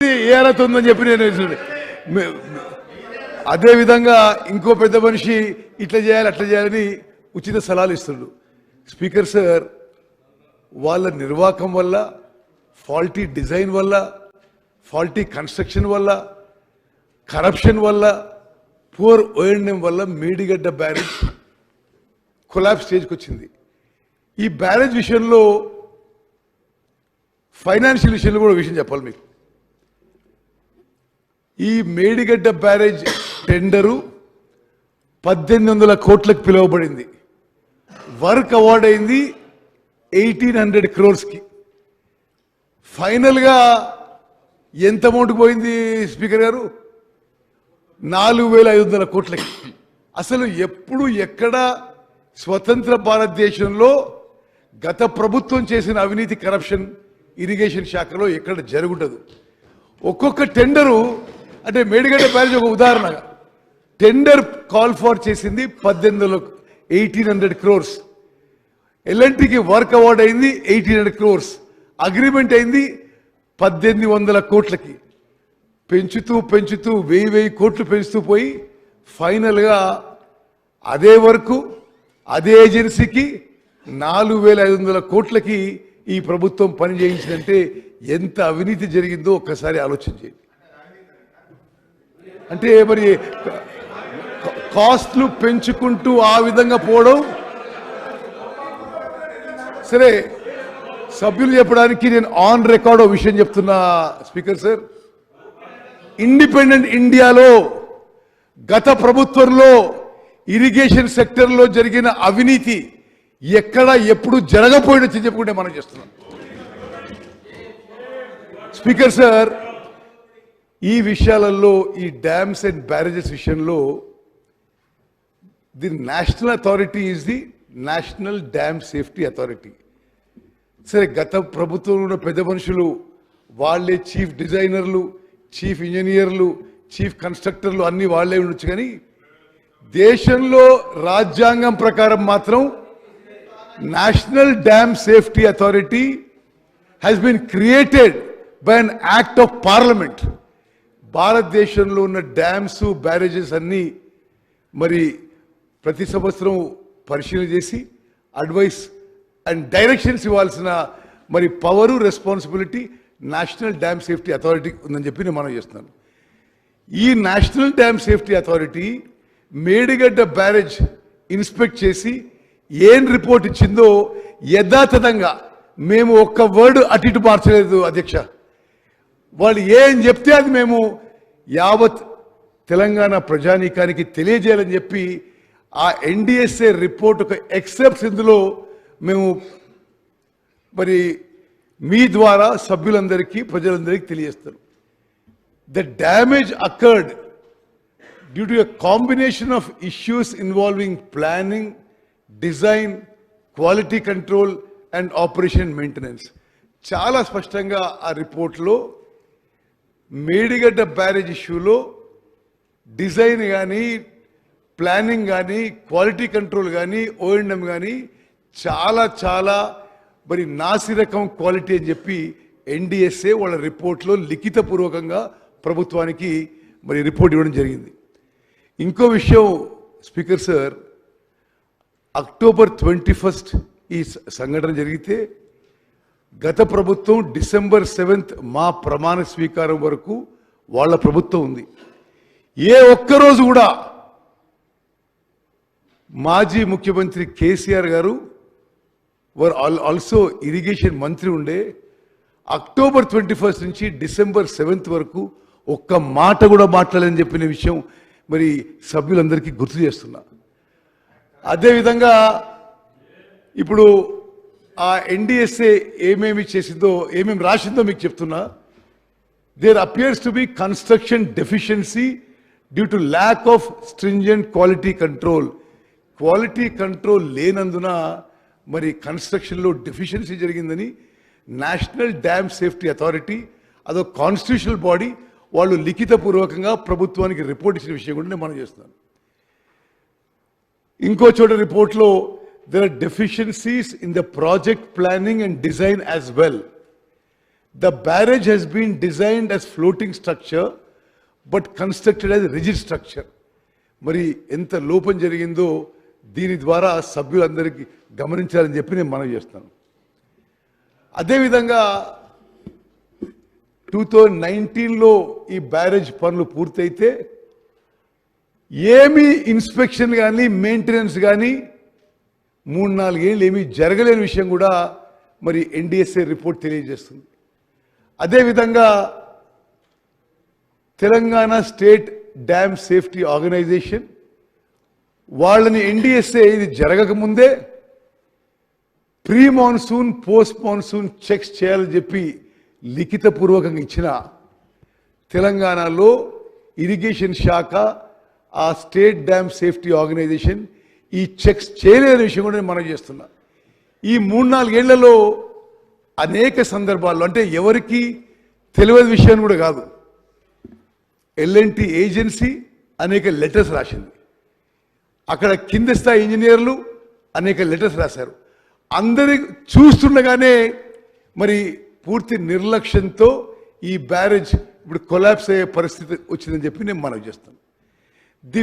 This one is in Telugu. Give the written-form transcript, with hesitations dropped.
ఏ అర్హత ఉందని చెప్పి నేను అదే విధంగా ఇంకో పెద్ద మనిషి ఇట్లా చేయాలి అట్లా చేయాలని ఉచిత సలహాలు ఇస్తుండ్రు. స్పీకర్ సార్, వాళ్ళ నిర్వాహకం వల్ల, ఫాల్టీ డిజైన్ వల్ల, ఫాల్టీ కన్స్ట్రక్షన్ వల్ల, కరప్షన్ వల్ల, పూర్ ఓఎండ్ఎం వల్ల మేడిగడ్డ బ్యారేజ్ కొలాప్స్ స్టేజ్కి వచ్చింది. ఈ బ్యారేజ్ విషయంలో ఫైనాన్షియల్ విషయంలో కూడా విషయం చెప్పాలి మీకు. ఈ మేడిగడ్డ బ్యారేజ్ టెండరు 1800 కోట్లకు పిలువబడింది. వర్క్ అవార్డ్ అయింది 1800 crores. ఫైనల్గా ఎంత అమౌంట్ పోయింది స్పీకర్ గారు? 4500 కోట్లకి. అసలు ఎప్పుడు ఎక్కడ స్వతంత్ర భారతదేశంలో గత ప్రభుత్వం చేసిన అవినీతి కరప్షన్ ఇరిగేషన్ శాఖలో ఎక్కడ జరుగుండదు. ఒక్కొక్క టెండరు అంటే మేడిగడ్డ బ్యారేజ్ ఒక ఉదాహరణగా టెండర్ కాల్ ఫార్ చేసింది 1800 crores. ఎల్ఎన్టీకి వర్క్ అవార్డ్ అయింది 1800 crores. అగ్రిమెంట్ అయింది 1800 కోట్లకి. పెంచుతూ 1000 కోట్లు పెంచుతూ పోయి ఫైనల్గా అదే వరకు అదే ఏజెన్సీకి 4500 కోట్లకి ఈ ప్రభుత్వం పని చేయించిందంటే ఎంత అవినీతి జరిగిందో ఒక్కసారి ఆలోచన చేయండి. అంటే మరి కాస్ట్లు పెంచుకుంటూ ఆ విధంగా పోవడం సరే. సభ్యులు చెప్పడానికి నేను ఆన్ రికార్డ్ విషయం చెప్తున్నా స్పీకర్ సార్. ఇండిపెండెంట్ ఇండియాలో గత ప్రభుత్వంలో ఇరిగేషన్ సెక్టర్లో జరిగిన అవినీతి ఎక్కడ ఎప్పుడు జరగపోయినని చెప్పుకుంటే మనం చేస్తున్నాం. స్పీకర్ సార్, ఈ విషయాలలో ఈ డ్యామ్స్ అండ్ బ్యారేజెస్ విషయంలో the national authority is the national Dam Safety authority. సరే, గత ప్రభుత్వంలో ఉన్న పెద్ద మనుషులు వాళ్ళే చీఫ్ డిజైనర్లు, చీఫ్ ఇంజనీర్లు, చీఫ్ కన్స్ట్రక్టర్లు అన్ని వాళ్ళే ఉండొచ్చు. కానీ దేశంలో రాజ్యాంగం ప్రకారం మాత్రం National Dam Safety Authority has been created by an act of parliament. భారతదేశంలో ఉన్న డ్యామ్స్ బ్యారేజెస్ అన్నీ మరి ప్రతి సంవత్సరం పరిశీలన చేసి అడ్వైస్ అండ్ డైరెక్షన్స్ ఇవ్వాల్సిన మరి power responsibility national Dam Safety authority ఉందని చెప్పి నేను మనం చేస్తున్నాను. ఈ national Dam Safety authority Medigadda barrage inspect చేసి ఏం రిపోర్ట్ ఇచ్చిందో యథాతథంగా మేము ఒక్క వర్డ్ అటు ఇటు మార్చలేదు అధ్యక్ష. వాళ్ళు ఏం చెప్తే అది మేము యావత్ తెలంగాణ ప్రజానీకానికి తెలియజేయాలని చెప్పి ఆ ఎన్డిఎస్ఏ రిపోర్ట్ ఒక ఎక్సెప్ట్స్ ఇందులో మేము మరి మీ ద్వారా సభ్యులందరికీ ప్రజలందరికీ తెలియజేస్తారు. The damage occurred due to a combination of issues involving planning, design, quality control and operation maintenance. చాలా స్పష్టంగా ఆ రిపోర్ట్లో మేడిగడ్డ బ్యారేజ్ ఇష్యూలో డిజైన్ కానీ, ప్లానింగ్ కానీ, క్వాలిటీ కంట్రోల్ కానీ, ఓఎండ్ఎం కానీ చాలా మరి నాసిరకం క్వాలిటీ అని చెప్పి ఎన్డిఎస్ఏ వాళ్ళ రిపోర్ట్లో లిఖితపూర్వకంగా ప్రభుత్వానికి మరి రిపోర్ట్ ఇవ్వడం జరిగింది. ఇంకో విషయం స్పీకర్ సార్, October 21 ఈ సంఘటన జరిగితే గత ప్రభుత్వం December 7 మా ప్రమాణ స్వీకారం వరకు వాళ్ళ ప్రభుత్వం ఉంది. ఏ ఒక్కరోజు కూడా మాజీ ముఖ్యమంత్రి కేసీఆర్ గారు వర్ ఆల్సో ఇరిగేషన్ మంత్రి ఉండే. October 21 నుంచి December 7 వరకు ఒక్క మాట కూడా మాట్లాడలేని చెప్పిన విషయం మరి సభ్యులందరికీ గుర్తు చేస్తున్నా. అదేవిధంగా ఇప్పుడు ఆ ఎన్డిఎస్ఏ ఏమేమి చేసిందో, ఏమేమి రాసిందో మీకు చెప్తున్నా. There appears to be construction deficiency due to lack of stringent quality control. Quality control లేనందున మరి కన్స్ట్రక్షన్లో డెఫిషియన్సీ జరిగిందని నేషనల్ డ్యామ్ సేఫ్టీ అథారిటీ, అదో కాన్స్టిట్యూషనల్ బాడీ, వాళ్ళు లిఖితపూర్వకంగా ప్రభుత్వానికి రిపోర్ట్ ఇచ్చిన విషయం కూడా నేను మనం చేస్తున్నాను. ఇంకో చోట రిపోర్ట్లో there are deficiencies in the project planning and design as well. The barrage has been designed as floating structure, but constructed as rigid structure. మరి ఎంత లోపం జరిగిందో దీని ద్వారా సభ్యులందరికీ గమనించాలని చెప్పి నేను మనవి చేస్తాను. అదేవిధంగా 2019లో ఈ బ్యారేజ్ పనులు పూర్తయితే ఏమీ ఇన్స్పెక్షన్ కానీ మెయింటెనెన్స్ కానీ 3-4 ఏళ్ళు ఏమీ జరగలేని విషయం కూడా మరి ఎన్డిఎస్ఏ రిపోర్ట్ తెలియజేస్తుంది. అదేవిధంగా Telangana state dam safety organisation వాళ్ళని ఎన్డిఎస్ఏ ఇది జరగకముందే pre monsoon post monsoon checks చేయాలని చెప్పి లిఖితపూర్వకంగా ఇచ్చిన తెలంగాణలో ఇరిగేషన్ శాఖ ఆ స్టేట్ డ్యామ్ సేఫ్టీ ఆర్గనైజేషన్ ఈ చెక్స్ చేయలేని విషయం కూడా నేను మనం చేస్తున్నా. ఈ 3-4 ఏళ్లలో అనేక సందర్భాల్లో అంటే ఎవరికి తెలియని విషయాన్ని కూడా కాదు, ఎల్ఎన్టీ ఏజెన్సీ అనేక లెటర్స్ రాసింది, అక్కడ కింద స్థాయి ఇంజనీర్లు అనేక లెటర్స్ రాశారు. అందరి చూస్తుండగానే మరి పూర్తి నిర్లక్ష్యంతో ఈ బ్యారేజ్ ఇప్పుడు కొలాప్స్ అయ్యే పరిస్థితి వచ్చిందని చెప్పి నేను మనవి చేస్తాను. ది